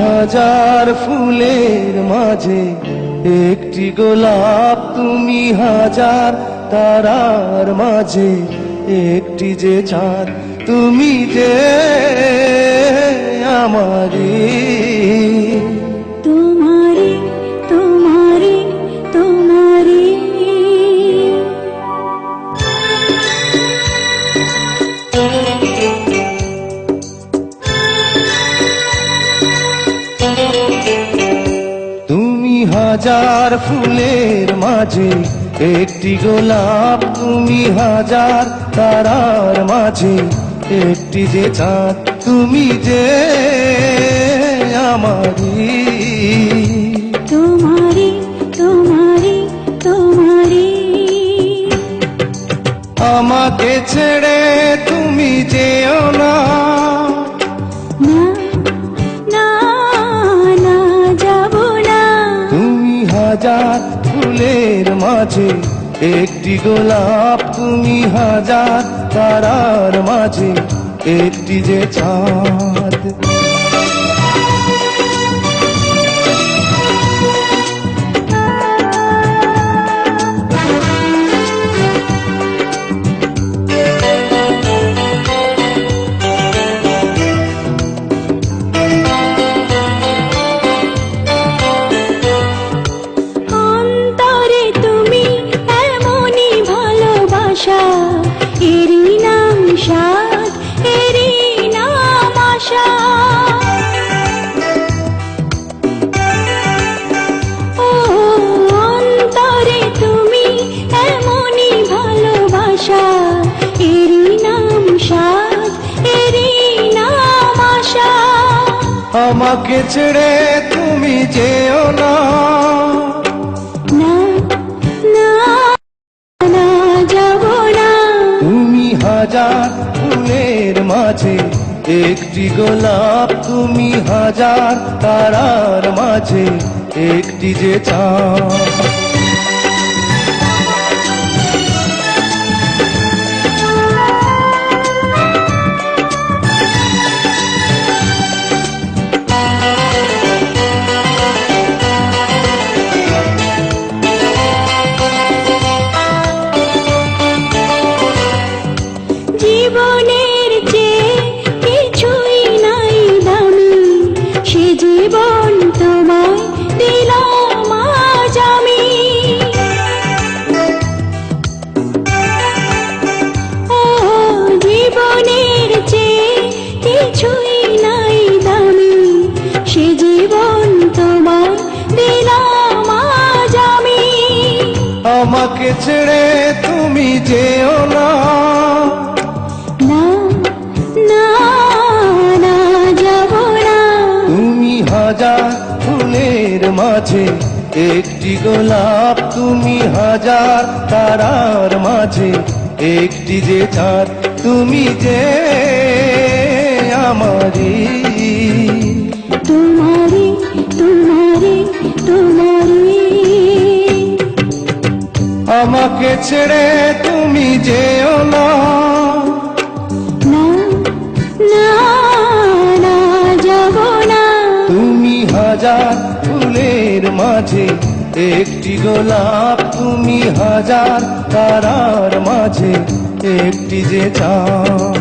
হাজার ফুলের মাঝে একটি গোলাপ, তুমি হাজার তারার মাঝে একটি যে চাঁদ, তুমি যে আমারি। তোমারি তোমারি তোমারি তুমি হাজার ফুলের মাঝে একটি গোলাপ, তুমি হাজার তারার মাঝে একটি যে চাঁদ, তুমি যে আমারি। তোমারি তোমারি তোমারি আমাকে ছেড়ে তুমি যেও না, না না না যাব না। তুমি হাজার ফুলের মাঝে একটি গোলাপ, তুমি হাজার তারার মাঝে একটি যে চাঁদ। অন্তরে তুমি এমনই ভালোবাসা, এরই নাম সাধ, এরই নাম আশা। ও অন্তরে তুমি এমনই ভালোবাসা, এরই নাম সাধ, এরই নাম আশা। আমাকে ছেড়ে তুমি যেও না, না না না যাব না। তুমি হাজার ফুলের মাঝে একটি গোলাপ, তুমি হাজার তারার মাঝে একটি যে চাঁদ। জীবনের চেয়ে কিছুই নাই দামি, সে জীবন তোমায় দিলাম আজ আমি। ও জীবনের চেয়ে কিছুই নাই দামি, সে জীবন তোমায় দিলাম আজ আমি। আমাকে ছেড়ে তুমি যেও না, না না না যাব না। তুমি হাজার ফুলের মাঝে একটি গোলাপ, তুমি হাজার তারার মাঝে একটি যে চাঁদ, তুমি যে আমারি। তোমারি তোমারি তোমারি আমাকে ছেড়ে তুমি যেও না, না না না যাব না। তুমি হাজার ফুলের মাঝে একটি গোলাপ, তুমি হাজার তারার মাঝে একটি যে চাঁদ।